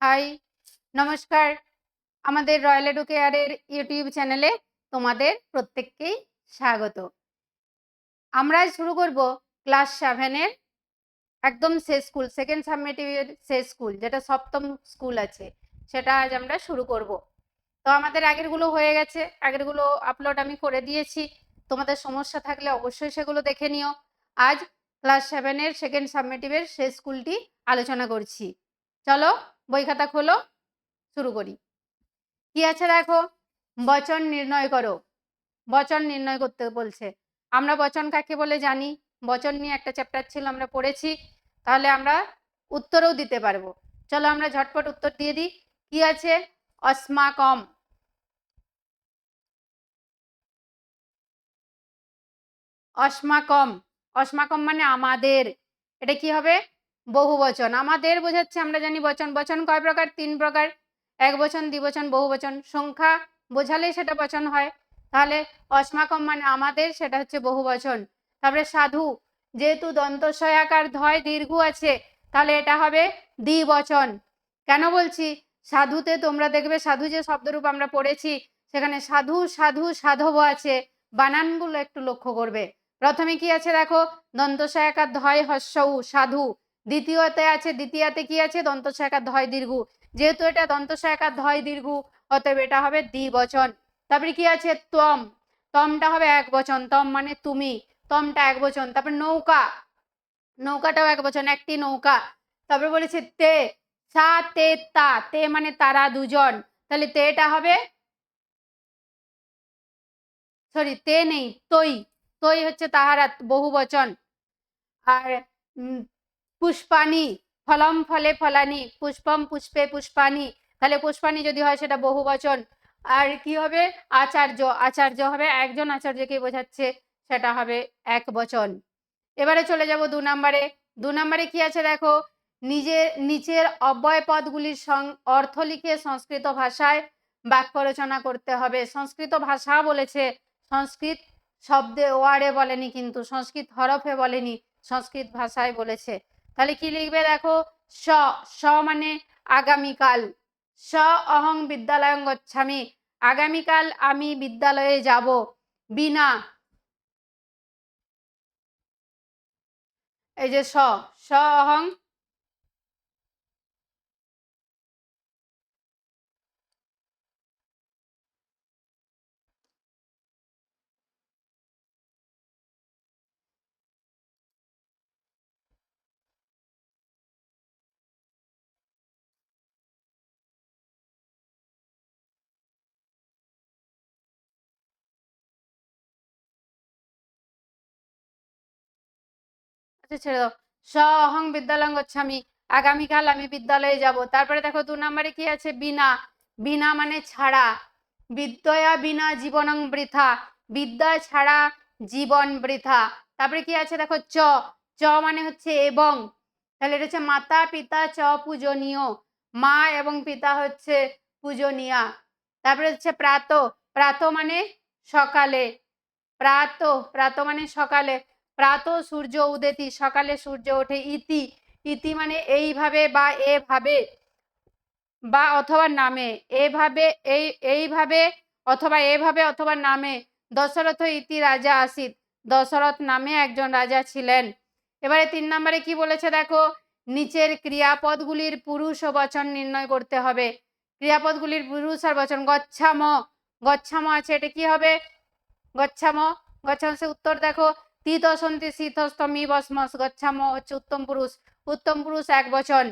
High, নমস্কার। আমাদের royal এডুকেয়ারের YouTube চ্যানেলে তোমাদের প্রত্যেককেই স্বাগত। আমরা আজ শুরু করব ক্লাস 7 এর একদম শেষ স্কুল, সেকেন্ড সাবমিটিভ এর শেষ স্কুল, যেটা সপ্তম স্কুল আছে, সেটা আজ আমরা শুরু করব। তো আমাদের আগেরগুলো হয়ে গেছে, আগেরগুলো আপলোড আমি করে দিয়েছি। তোমাদের সমস্যা থাকলে অবশ্যই সেগুলো দেখে নিও। আজ ক্লাস 7 এর সেকেন্ড সাবমিটিভ এর শেষ স্কুলটি আলোচনা করছি। চলো বই খাতা খোলো, শুরু করি। কি আছে দেখো, বচন নির্ণয় করো। বচন নির্ণয় করতে বলছে। আমরা বচন কাকে বলে জানি, বচন নিয়ে একটা চ্যাপ্টার ছিল, আমরা পড়েছি, তাহলে আমরা উত্তরও দিতে পারবো। চলো আমরা ঝটপট উত্তর দিয়ে দিই। কি আছে, অস্মাকম। অস্মাকম, অস্মাকম মানে আমাদের। এটা কি হবে, বহু বচন। আমাদের বোঝাচ্ছে, আমরা জানি বচন। বচন কয় প্রকার? 3 প্রকার। এক বচন, দ্বিবচন, বহু বচন। সংখ্যা বোঝালেই সেটা বচন হয়, তাহলে অস্মাকম মানে আমাদের, সেটা হচ্ছে বহু বচন। তারপরে সাধু, যেহেতু দন্ত সয়াকার ধয় দীর্ঘ আছে, তাহলে এটা হবে দ্বিবচন। কেন বলছি, সাধুতে তোমরা দেখবে, সাধু যে শব্দরূপ আমরা পড়েছি, সেখানে সাধু, সাধু, সাধব আছে। বানানগুলো একটু লক্ষ্য করবে। প্রথমে কি আছে দেখো, দন্ত সয়াকার ধয় হস্যউ, সাধু। দ্বিতীয়তে আছে, দ্বিতীয়তে কি আছে, দন্ত সয়াকার ধয় দীর্ঘ। যেহেতু এটা দন্ত সয়াকার ধয় দীর্ঘ, অতএব এটা হবে দ্বিবচন। তারপরে কি আছে, ত্বম। তমটা হবে এক বচন, তম মানে তুমি, তমটা এক বচন। তারপর নৌকা, নৌকাটাও এক বচন, একটি নৌকা। তারপরে বলেছে তে, সা তে তা, তে মানে তারা দুজন, তাহলে তেটা হবে, সরি তে নেই, তৈ। তৈ হচ্ছে তাহারা, বহু বচন। আর পুষ্পানি, ফলম ফলে ফলানি, পুষ্পম পুষ্পে পুষ্পানি, তাহলে পুষ্পানি যদি হয় সেটা বহু বচন। আর কি হবে, আচার্য, আচার্য হবে একজন আচার্যকে বোঝাচ্ছে, সেটা হবে এক বচন। এবারে চলে যাব 2 নম্বরে। 2 নম্বরে কি আছে দেখো, নিচের অব্যয় পদগুলির অর্থ লিখে সংস্কৃত ভাষায় বাক্য রচনা করতে হবে। সংস্কৃত ভাষা বলেছে, সংস্কৃত শব্দে ওয়ার্ডে বলেনি, কিন্তু সংস্কৃত হরফে বলেনি, সংস্কৃত ভাষায় বলেছে। তাহলে কি লিখবে দেখো, স, স মানে আগামীকাল। স অহং বিদ্যালয়ং গচ্ছামি, আগামীকাল আমি বিদ্যালয়ে যাব। বিনা, এই যে স, স অহং, আচ্ছা ছেড়ে দাও। স অহং বিদ্যালয়ং গচ্ছামি, আগামীকাল আমি বিদ্যালয়ে যাব। তারপরে দেখো 2 নম্বরে কি আছে, বিনা। বিনা মানে ছাড়া। বিদ্যয়া বিনা জীবনং বৃথা, বিদ্যা ছাড়া জীবন বৃথা। তারপরে কি আছে দেখো, চ, চ মানে হচ্ছে এবং, তাহলে এটা হচ্ছে মাতা পিতা চ পূজনীয়, মা এবং পিতা হচ্ছে পূজনীয়া। তারপরে হচ্ছে প্রাত, প্রাত মানে সকালে। প্রাত, প্রাত মানে সকালে। প্রাত সূর্য উদেতি, সকালে সূর্য ওঠে। ইতি, ইতি মানে এইভাবে বা এভাবে, বা অথবা নামে, এভাবে, এইভাবে অথবা এভাবে অথবা নামে। দশরথ ইতি রাজা আসিত, দশরথ নামে একজন রাজা ছিলেন। এবারে 3 নম্বরে কি বলেছে দেখো, নিচের ক্রিয়াপদগুলির পুরুষ ও বচন নির্ণয় করতে হবে। ক্রিয়াপদগুলির পুরুষ আর বচন। গচ্ছাম, গচ্ছাম আছে, এটা কি হবে, গচ্ছাম। গচ্ছাম সে উত্তর দেখো, তিতসন্তি শীতস্তমি বসমস, গচ্ছাম হচ্ছে উত্তম পুরুষ। উত্তম পুরুষ এক বচন।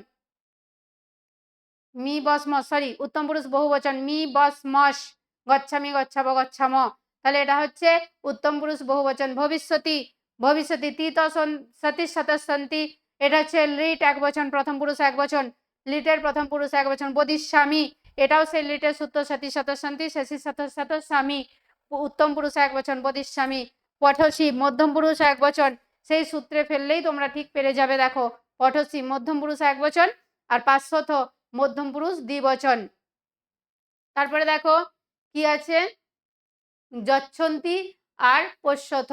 মি বসমস, সরি উত্তম পুরুষ বহু বচন, মি বসমস, গচ্ছামি গচ্ছাব গচ্ছাম, তাহলে এটা হচ্ছে উত্তম পুরুষ বহু বচন। ভবিষ্যতি, ভবিষ্যতি তিতসতি শতসন্তি, এটা হচ্ছে লিট এক বচন, প্রথম পুরুষ এক বচন, লিটের প্রথম পুরুষ এক বচন। বদিস্বামী, এটাও সেই লিটের সূত্র, সতী শতসন্তি শেষী শতস্বামী, উত্তম পুরুষ এক বচন, বদিস্বামী। পঠসী, মধ্যম পুরুষ এক বচন, সেই সূত্রে ফেললেই তোমরা ঠিক পেরে যাবে। দেখো পঠসী মধ্যম পুরুষ এক বচন, আর পাঁচশত মধ্যম পুরুষ দ্বিবচন। তারপরে দেখো কি আছে, যচ্ছন্তি আর পশ্যথ।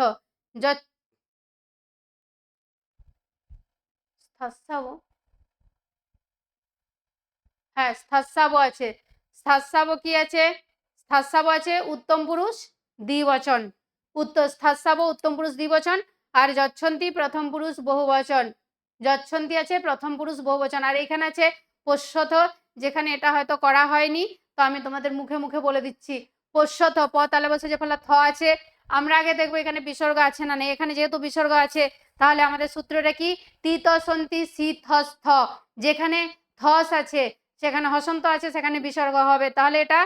হ্যাঁ স্থস্যাব আছে, স্থস্যাব কি আছে, স্থস্যাব আছে উত্তম পুরুষ দ্বিবচন, স্থস্যাব উত্তম পুরুষ দ্বিবচন, আর যচ্ছন্তি প্রথম পুরুষ বহুবচন, যচ্ছন্তি আছে প্রথম পুরুষ বহুবচন। আর এখানে আছে পশ্যথ, যেখানে এটা হয়তো করা হয়নি, তো আমি তোমাদের মুখে মুখে বলে দিচ্ছি। পশ্যথ প তালে বসে যে ফলে থ আছে, আমরা আগে দেখবো এখানে বিসর্গ আছে না নেই। এখানে যেহেতু বিসর্গ আছে তাহলে আমাদের সূত্রটা কি, তিতসন্তি সিথস্থ, যেখানে থস আছে সেখানে হসন্ত আছে, সেখানে বিসর্গ হবে। তাহলে এটা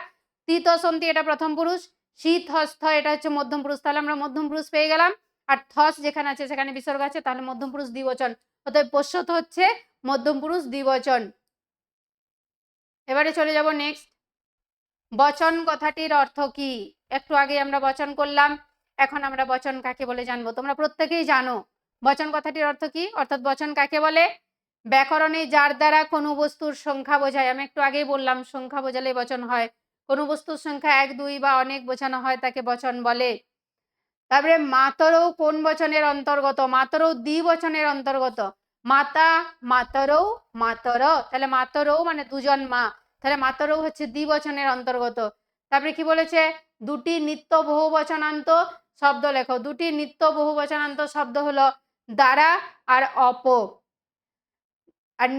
তিতসন্তি এটা প্রথম পুরুষ, শীতহস্থ এটা হচ্ছে মধ্যম পুরুষ, তাহলে আমরা মধ্যম পুরুষ পেয়ে গেলাম। আর থস যেখানে আছে সেখানে বিসর্গ আছে, তাহলে মধ্যম পুরুষ দ্বিবচন, অতএব পশ্যত হচ্ছে মধ্যম পুরুষ দ্বিবচন। এবারে চলে যাব নেক্সট, বচন কথাটির অর্থ কি। একটু আগে আমরা বচন করলাম, এখন আমরা বচন কাকে বলে জানবো। তোমরা প্রত্যেকেই জানো বচন কথাটির অর্থ কি, অর্থাৎ বচন কাকে বলে, ব্যাকরণে যার দ্বারা কোনো বস্তুর সংখ্যা বোঝায়। আমি একটু আগেই বললাম সংখ্যা বোঝালে বচন হয়, কোনো বস্তুর সংখ্যা 1 2 বা অনেক বোঝানো হয় তাকে বচন বলে। তারপরে মাতরও কোন বচনের অন্তর্গত, মাতরও দ্বিবচনের অন্তর্গত, মাতা মাতরও মাতর, তাহলে মাতরও মানে দুজন মা, তাহলে মাতরও হচ্ছে দ্বিবচনের অন্তর্গত। তারপরে কি বলেছে, দুটি নিত্য বহুবচনান্ত শব্দ লেখো, দুটি নিত্য বহুবচনান্ত শব্দ হলো দ্বারা আর অপ। আর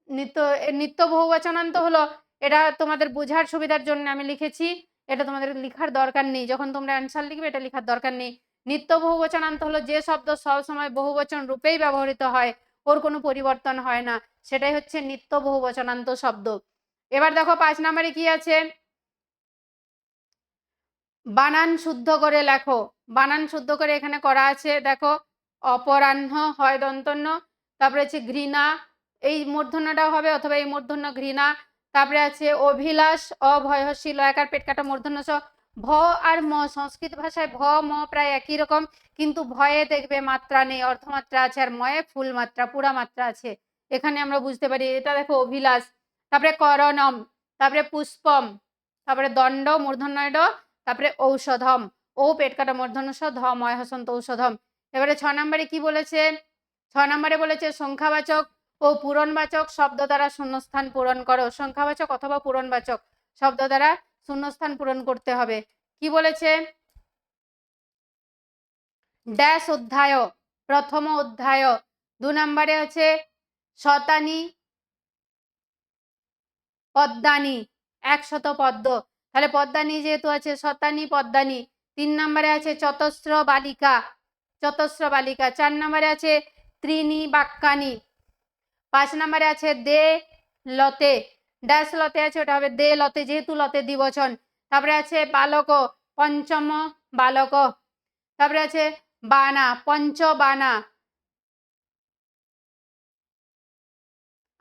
নিত্য নিত্য বহুবচনান্ত হলো, এটা তোমাদের বোঝার সুবিধার জন্য আমি লিখেছি, এটা তোমাদের লিখার দরকার নেই, যখন তোমরা অ্যান্সার লিখবে এটা লিখার দরকার নেই। নিত্য বহুবচনান্ত হলো যে শব্দ সব সময় বহুবচন রূপেই ব্যবহৃত হয়, ওর কোনো পরিবর্তন হয় না, সেটাই হচ্ছে নিত্য বহুবচনান্ত শব্দ। এবার দেখো 5 নম্বরে কি আছে, বানান শুদ্ধ করে লেখো। বানান শুদ্ধ করে এখানে করা আছে দেখো, অপরাহ্ন হয় দন্তন্য, তারপরে আছে ঘৃণা, এই মূর্ধন্যটাও হবে অথবা এই মূর্ধন্য ঘৃণা, তারপরে আছে অভিলাষ অভয়শীল একার পেট কাটা মূর্ধন্য স। ভ আর ম, সংস্কৃত ভাষায় ভ ম প্রায় একই রকম, কিন্তু ভয়ে দেখবে মাত্রা নেই, অর্ধমাত্রা আছে, আর ময়ে ফুল মাত্রা পুরা মাত্রা আছে। এখানে আমরা বুঝতে পারি, এটা দেখো অভিলাষ, তারপরে করণম, তারপরে পুষ্পম, তারপরে দণ্ড মূর্ধন্য ড, তারপরে ঔষধম, ও পেট কাটা মূর্ধন্য স, ধ ময় হসন্ত ঔষধম। এবারে 6 নম্বরে কি বলেছে, 6 নম্বরে বলেছে সংখ্যাবাচক ও পূরণবাচক শব্দ দ্বারা শূন্যস্থান পূরণ করো। সংখ্যাবাচক অথবা পূরণবাচক শব্দ দ্বারা শূন্যস্থান পূরণ করতে হবে। কি বলেছে, ড্যাশ অধ্যায়, প্রথম অধ্যায়, 2 নম্বরে আছে শতানি পদ্মানি, 100 পদ্ম, তাহলে পদ্মানি যেহেতু আছে শতানি পদ্মানি। 3 নম্বরে আছে চতস্র বালিকা, চতস্র বালিকা। 4 নম্বরে আছে ত্রিনি বাক্যানি। 5 নম্বরে আছে দে লতে, ড্যাশ লতে আছে ওটা হবে দে লতে, যেহেতু লতে দ্বিবচন। তারপরে আছে বালক, পঞ্চম বালক। তারপরে আছে বানা, পঞ্চ বানা।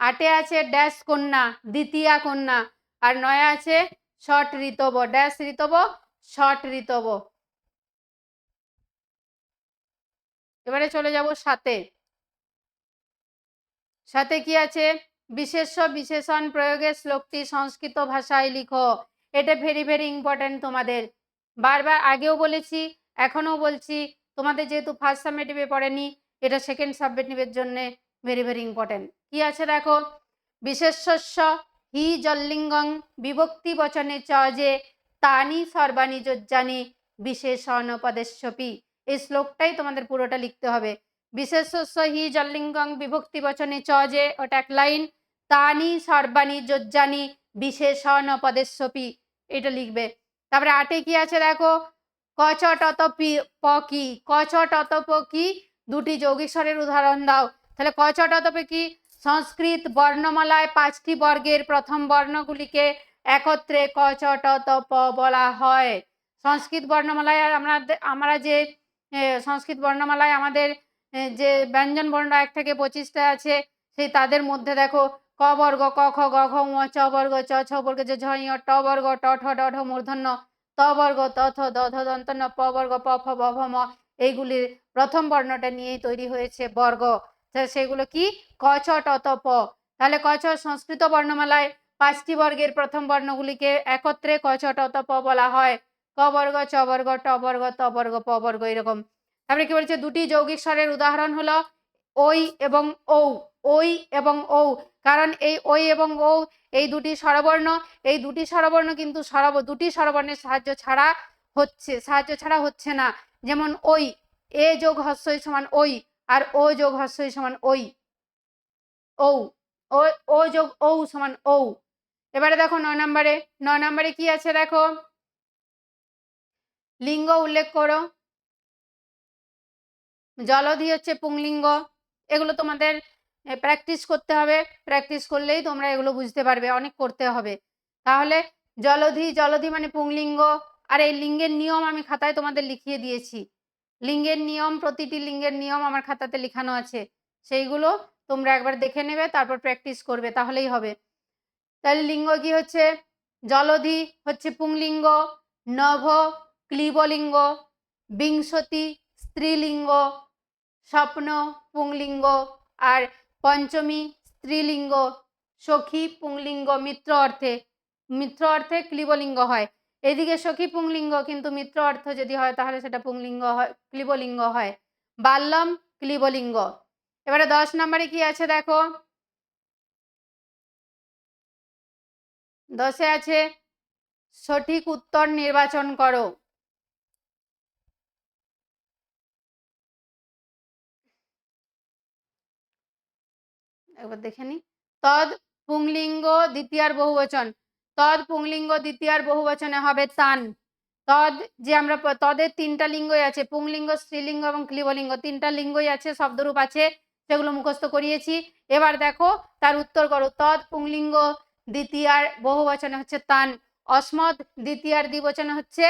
8 আছে ড্যাশ কন্যা, দ্বিতীয়া কন্যা। আর 9 আছে ষট ঋতব, ড্যাশ ঋতব, ষট ঋতব। এবারে চলে যাব 7-এ। 7-এ কি আছে, বিশেষ্য বিশেষণ প্রয়োগের শ্লোকটি সংস্কৃত ভাষায় লিখো। এটা ভেরি ভেরি ইম্পর্টেন্ট তোমাদের, বারবার আগেও বলেছি এখনো বলছি, তোমাদের যেহেতু ফার্স্ট সাবমিটিভে পড়েনি, এটা সেকেন্ড সাবমিটিভের জন্য ভেরি ভেরি ইম্পর্টেন্ট। কি আছে দেখো, বিশেষ্যস্য হি জল্লিঙ্গং বিভক্তি বচনে চ যে তানি সর্বাণি যোজ্জানি বিশেষণ পদেশ্বপি। এই শ্লোকটাই তোমাদের পুরোটা লিখতে হবে। বিশেষ্যস্য হি জল্লিঙ্গং বিভক্তি বচনে চ যে, ওটা এক লাইন, তানি সর্বাণি যোজ্জানি বিশেষণ পদেশ্বপি, এটা লিখবে। তারপরে 8-এ কি আছে দেখো, কচ টত প কি, কচ টত প কি, দুটি যৌগিক স্বরের উদাহরণ দাও। তাহলে কচ টত প কি, সংস্কৃত বর্ণমালায় 5টি বর্গের প্রথম বর্ণগুলিকে একত্রে কচ টত প বলা হয়। সংস্কৃত বর্ণমালায় আমরা যে সংস্কৃত বর্ণমালায় আমাদের যে ব্যঞ্জন বর্ণ 1 থেকে 25টা আছে, সেই তাদের মধ্যে দেখো ক বর্গ ক খ গ ঘ ঙ চ বর্গ চ ছ বর্গ যে ঝ ঞ, ট বর্গ ট ঠ ড ঢ মূর্ধন্য, ত বর্গ ত থ দ ধ দন্তন্য, প বর্গ প ফ ব ভ ম, এইগুলির প্রথম বর্ণটা নিয়েই তৈরি হয়েছে বর্গ, সেগুলো কি ক ছ ট ত প। তাহলে ক ছ সংস্কৃত বর্ণমালায় 5টি বর্গের প্রথম বর্ণগুলিকে একত্রে ক ছ ট ত প বলা হয়। ক বর্গ চ বর্গ ট বর্গ ত বর্গ প বর্গ এরকম। তারপরে কি বলছে, দুটি যৌগিক স্বরের উদাহরণ হলো ওই এবং ঔ, ওই এবং ঔ। কারণ এই ওই এবং ও এই দুটি স্বরবর্ণ, এই দুটি স্বরবর্ণ কিন্তু দুটি স্বরবর্ণের সাহায্য ছাড়া হচ্ছে না। যেমন ওই, এ যোগ হস্যই সমান ওই, আর ও যোগ হস্যই সমান ওই, ও ও যোগ ও সমান ও। এবারে দেখো 9 নম্বরে কি আছে দেখো, লিঙ্গ উল্লেখ করো। জলধি হচ্ছে পুংলিঙ্গ। এগুলো তোমাদের প্র্যাকটিস করতে হবে, প্র্যাকটিস করলেই তোমরা এগুলো বুঝতে পারবে, অনেক করতে হবে। তাহলে জলধি মানে পুংলিঙ্গ। আর এই লিঙ্গের নিয়ম আমি খাতায় তোমাদের লিখিয়ে দিয়েছি। লিঙ্গের নিয়ম, প্রতিটি লিঙ্গের নিয়ম আমার খাতাতে লেখানো আছে, সেইগুলো তোমরা একবার দেখে নেবে, তারপর প্র্যাকটিস করবে, তাহলেই হবে। তাহলে লিঙ্গ কি হচ্ছে, জলধি হচ্ছে পুংলিঙ্গ, নভ ক্লীবলিঙ্গ, বিংশতি স্ত্রীলিঙ্গ, স্বপ্ন পুংলিঙ্গ, আর পঞ্চমী স্ত্রীলিঙ্গ, সখী পুংলিঙ্গ মিত্র অর্থে ক্লীবলিঙ্গ হয়। এদিকে সখী পুংলিঙ্গ, কিন্তু মিত্র অর্থ যদি হয় তাহলে সেটা পুংলিঙ্গ হয়, ক্লীবলিঙ্গ হয়। বাল্যম ক্লীবলিঙ্গ। এবারে 10 নম্বরে কি আছে দেখো, 10-এ আছে সঠিক উত্তর নির্বাচন করো। একবার দেখে নি। তদ পুংলিঙ্গ দ্বিতীয়ার বহুবচন, তদ পুংলিঙ্গ দ্বিতীয়ার বহুবচনে হবে তান। তদ যে আমরা তদের 3টা লিঙ্গই আছে, পুংলিঙ্গ, স্ত্রীলিঙ্গ এবং ক্লীবলিঙ্গ, 3টা লিঙ্গই আছে, শব্দরূপ আছে, সেগুলো মুখস্থ করিয়েছি। এবার দেখো তার উত্তর করো। তদ পুংলিঙ্গ দ্বিতীয়ার বহুবচনে হচ্ছে তান, অস্মদ দ্বিতীয়ার দ্বিবচনে হচ্ছে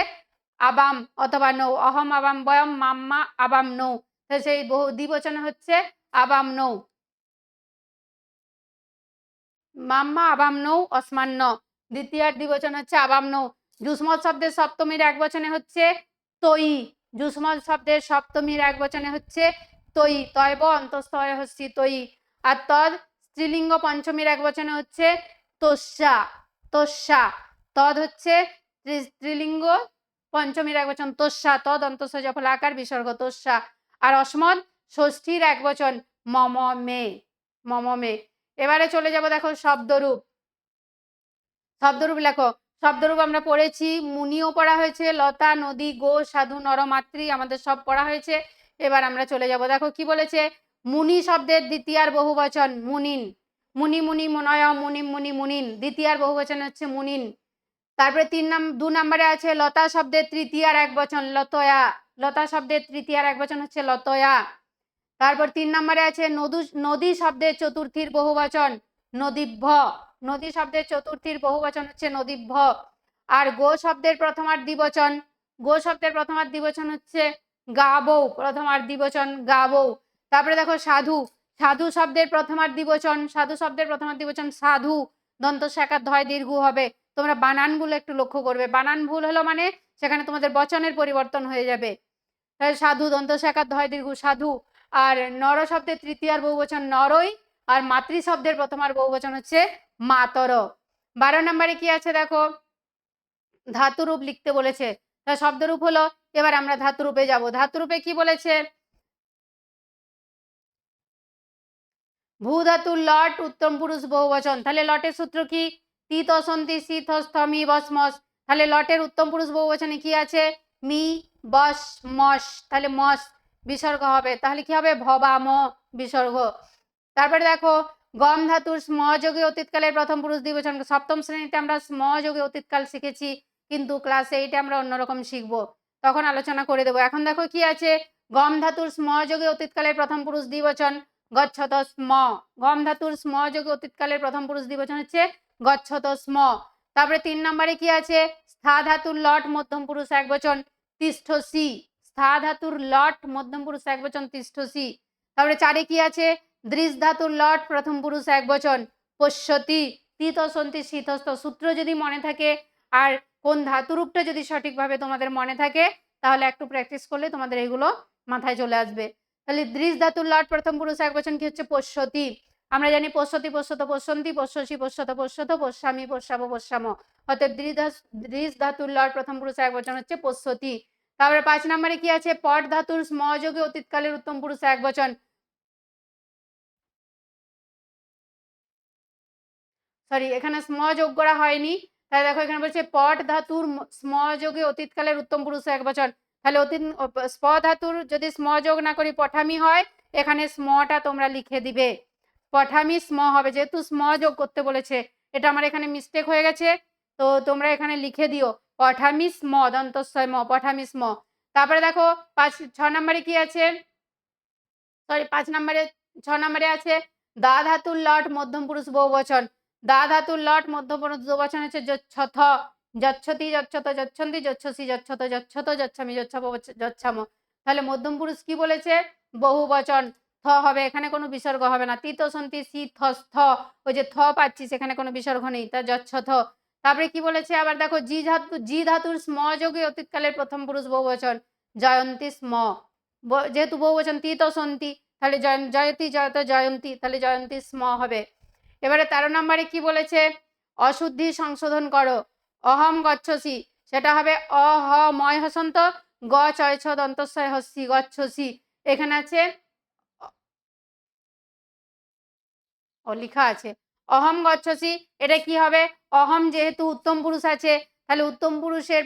আবাম অথবা নৌ, অহম আবাম বয়ম মাম্মা আবাম নৌ, সেই দ্বিবচনে হচ্ছে আবাম নৌ, মাম্মা আবাম নৌ অসমান্য। দ্বিতীয়ার দ্বিবচন হচ্ছে আবাম নৌ। যুষ্মৎ শব্দের সপ্তমীর একবচনে হচ্ছে তৈ, যুষ্মৎ শব্দের সপ্তমীর একবচনে হচ্ছে তৈ, তয়ব অন্তস্থয় হস্যি তৈ। আর তদ স্ত্রীলিঙ্গ পঞ্চমীর একবচনে হচ্ছে তোষ্যা, তোষ্যা। তদ হচ্ছে স্ত্রীলিঙ্গ পঞ্চমীর একবচন তোষ্যা, তদ অন্তস্থ জফলা আকার বিসর্গ তোষ্যা। আর অসমদ ষষ্ঠীর একবচন মম মে, মম মে। এবারে চলে যাব দেখো শব্দরূপ। শব্দরূপ লেখো। শব্দরূপ আমরা পড়েছি, মুনিও পড়া হয়েছে, লতা, নদী, গো, সাধু, নর, মাতৃ, আমাদের সব পড়া হয়েছে। এবার আমরা চলে যাব, দেখো কি বলেছে, মুনি শব্দের দ্বিতীয়ার বহুবচন মুনিন, মুনি মুনি মুনয় মুনিম মুনি মুনিন, দ্বিতীয়ার বহুবচন হচ্ছে মুনিন। তারপরে 2 নম্বরে আছে লতা শব্দের তৃতীয়ার একবচন লতয়া, লতা শব্দের তৃতীয়ার একবচন হচ্ছে লতয়া। তারপর 3 নম্বরে আছে নদী শব্দের চতুর্থীর বহুবচন নদীভ্য, নদী শব্দের চতুর্থীর বহুবচন হচ্ছে নদীভ্য। আর গো শব্দের প্রথমার দ্বিবচন, গো শব্দের প্রথমার দ্বিবচন হচ্ছে গাবৌ, প্রথমার দ্বিবচন গাবৌ। তারপরে দেখো সাধু, সাধু শব্দের প্রথমার দ্বিবচন, সাধু শব্দের প্রথমার দ্বিবচন সাধু, দন্ত শাকার ধয় দীর্ঘ হবে। তোমরা বানানগুলো একটু লক্ষ্য করবে, বানান ভুল হলো মানে সেখানে তোমাদের বচনের পরিবর্তন হয়ে যাবে। সাধু, দন্ত শাকার ধয় দীর্ঘ সাধু। আর নর শব্দের তৃতীয়ার বহুবচন নরই, আর মাতৃ শব্দের প্রথমার বহুবচন হচ্ছে মাতর। 12 নম্বরে কি আছে দেখো, ধাতুরূপ লিখতে বলেছে। তা শব্দরূপ হলো, এবার আমরা ধাতুরূপে যাব। ধাতুরূপে কি বলেছে, ভূ ধাতুর লট উত্তম পুরুষ বহুবচন। তাহলে লটের সূত্র কি, তিত অসন্তি শীত স্থমি বস মস। তাহলে লটের উত্তম পুরুষ বহুবচনে কি আছে, মি বস মস, তাহলে মস বিসর্গ হবে, তাহলে কি হবে ভবাম বিসর্গ। তারপরে দেখো গম ধাতুর স্মযোগে অতীতকালের প্রথম পুরুষ দ্বিবচন। সপ্তম শ্রেণীতে আমরা স্মযোগে অতীতকাল শিখেছি, কিন্তু ক্লাস 8-এ আমরা অন্যরকম শিখবো, তখন আলোচনা করে দেবো। এখন দেখো কি আছে, গম ধাতুর স্মযোগে অতীতকালের প্রথম পুরুষ দ্বিবচন গচ্ছত স্ম, গম ধাতুর স্মযোগে অতীতকালের প্রথম পুরুষ দ্বিবচন হচ্ছে গচ্ছত স্ম। তারপরে 3 নম্বরে কি আছে, স্থা ধাতুর লট মধ্যম পুরুষ একবচন তিষ্ঠসি, স্থা ধাতুর লট মধ্যম পুরুষ একবচন তিষ্ঠসি। তারপরে 4-এ কি আছে, দৃশ ধাতুর লট প্রথম পুরুষ একবচন পশ্যতি, তিত সন্তি শীতস্থ। সূত্র যদি মনে থাকে আর কোন ধাতুরূপটা যদি সঠিকভাবে তোমাদের মনে থাকে, তাহলে একটু প্র্যাকটিস করলে তোমাদের এগুলো মাথায় চলে আসবে। তাহলে দৃশ ধাতুর লট প্রথম পুরুষ একবচন কি হচ্ছে পশ্যতি। আমরা জানি পশ্যতি পশ্যত পশ্যন্তি, পশ্যসি পশ্যত পশ্যত, পশ্যামি পশ্যাম পশ্যাম। অতএব দৃশ ধাতুর লট প্রথম পুরুষ একবচন হচ্ছে পশ্যতি। তারপরে 5 নম্বরে কি আছে, পট ধাতুর স্মযোগে অতীতকালের উত্তম পুরুষ একবচন সরি এখানে স্ম যোগ করা হয়নি, তাহলে দেখো এখানে বলছে পট ধাতুর স্ম যোগে অতীতকালের উত্তম পুরুষ একবচন, তাহলে স্প ধাতুর যদি স্ম যোগ না করি পঠামি হয়, এখানে স্মটা তোমরা লিখে দিবে, পঠামি স্ম হবে, যেহেতু স্ম যোগ করতে বলেছে, এটা আমার এখানে মিস্টেক হয়ে গেছে, তো তোমরা এখানে লিখে দিও পঠামি স্ম দন্তস্বয় ম পঠামি স্ম। তারপরে দেখো 6 নম্বরে কি আছে, সরি 5 নম্বরে 6 নম্বরে আছে দা ধাতুর লট মধ্যম পুরুষ বহুবচন, দা ধাতুর লট মধ্যম পুরুষ বহুবচন হচ্ছে যচ্ছথ, যচ্ছতি যচ্ছত যচ্ছন্তি যচ্ছসি যচ্ছত যচ্ছত যচ্ছামি যচ্ছাপ যচ্ছাম, তাহলে মধ্যম পুরুষ কি বলেছে বহুবচন, থ হবে, এখানে কোনো বিসর্গ হবে না, তিতসন্তি সি থ, ওই যে থ পাচ্ছি সেখানে কোনো বিসর্গ নেই, তা যচ্ছথ। তারপরে কি বলেছে আবার দেখো জি ধাতুর স্ম যোগে অতীতকালের প্রথম পুরুষ বহুবচন জয়ন্তী স্ম, যেহেতু বহুবচন তিতসন্তি, তাহলে জয়তী জয়ত জয়ন্তী, তাহলে জয়ন্তী স্ম হবে। এবারে 13 নম্বরে কি বলেছে অশুদ্ধি সংশোধন করো, অহম গচ্ছসি, সেটা হবে অহ ময় হসন্ত গ চয় ছ দন্তস্বয় হস্যি গচ্ছসি, এখানে আছে লেখা আছে অহম গচ্ছসি, এটা কি হবে অহম, যেহেতু উত্তম পুরুষ আছে, তাহলে উত্তম পুরুষের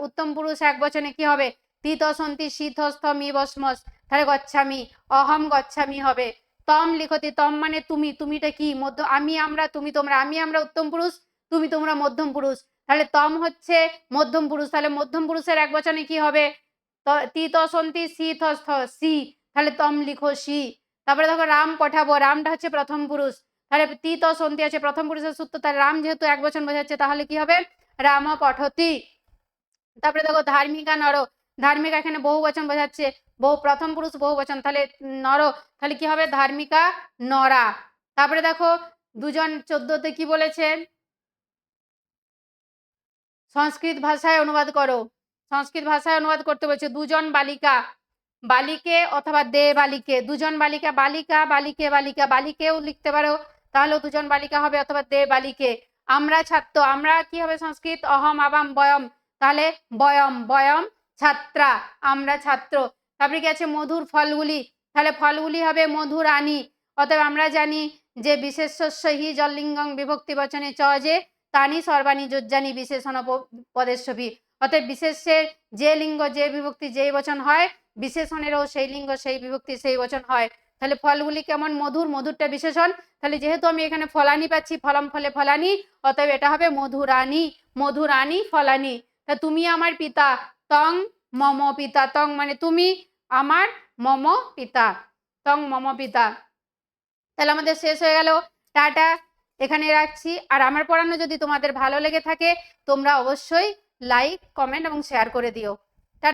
উত্তম পুরুষ একবচনে কি হবে তিতসন্তি শীতস্থ মি বসমস, তাহলে গচ্ছামি, অহম গচ্ছামি হবে। তম লিখতি, তম মানে তুমি, তুমিটা কি মধ্য, আমি আমরা তুমি তোমরা, আমি আমরা উত্তম পুরুষ, তুমি তোমরা মধ্যম পুরুষ, তাহলে তম হচ্ছে মধ্যম পুরুষ, তাহলে মধ্যম পুরুষের একবচনে কি হবে তিতসন্তি শীতস্থ সি, তাহলে তম লিখো সি। তারপরে দেখো রাম পঠাবো, রামটা হচ্ছে প্রথম পুরুষ, তাহলে তিতসন্তি আছে প্রথম পুরুষের সূত্র, তাহলে রাম যেহেতু একবচন বোঝাচ্ছে তাহলে কি হবে রাম পঠতি। তারপরে দেখো ধার্মিকা নর, ধার্মিকা এখানে বহুবচন বোঝাচ্ছে, প্রথম পুরুষ বহুবচন, তাহলে নর, তাহলে কি হবে ধার্মিকা নরা। তারপরে দেখো 2 কি বলেছে সংস্কৃত ভাষায় অনুবাদ করো, সংস্কৃত ভাষায় অনুবাদ করতে বলছে দুজন বালিকা, বালিকে অথবা দে বালিকে, দুজন বালিকা, বালিকা বালিকে বালিকা, বালিকেও লিখতে পারো, তাহলে দুজন বালিকা হবে, অথবা দে বালিকে। আমরা ছাত্র, আমরা কি হবে সংস্কৃত অহম আবাম বয়ম, তাহলে বয়ম বয়ম ছাত্রা, আমরা ছাত্র। তারপরে কি আছে মধুর ফলগুলি, তাহলে ফলগুলি হবে মধুর আনি, অতএব আমরা জানি যে বিশেষ্য হি জল্লিঙ্গং বিভক্তি বচনে চ যে তানি সর্বাণী যোজ্জানি বিশেষণ পদেশ্বভি, অতএব বিশেষ্যের যে লিঙ্গ যে বিভক্তি যেই বচন হয় বিশেষণেরও সেই লিঙ্গ সেই বিভক্তি সেই বচন হয়, তাহলে ফলগুলি কেমন মধুর, মধুরটা বিশেষণ, তাহলে যেহেতু আমি এখানে ফলানি পাচ্ছি ফলম ফলে ফলানি, অতএব এটা হবে মধুরানী, মধুরানী ফলানি। তা তুমি আমার পিতা, তং মম পিতা, তং মানে তুমি, আমার, মম পিতা, তং মম পিতা। তাহলে আমাদের শেষ হয়ে গেল, টাটা, এখানে রাখছি। আর আমার পড়ানো যদি তোমাদের ভালো লেগে থাকে তোমরা অবশ্যই লাইক কমেন্ট এবং শেয়ার করে দিও।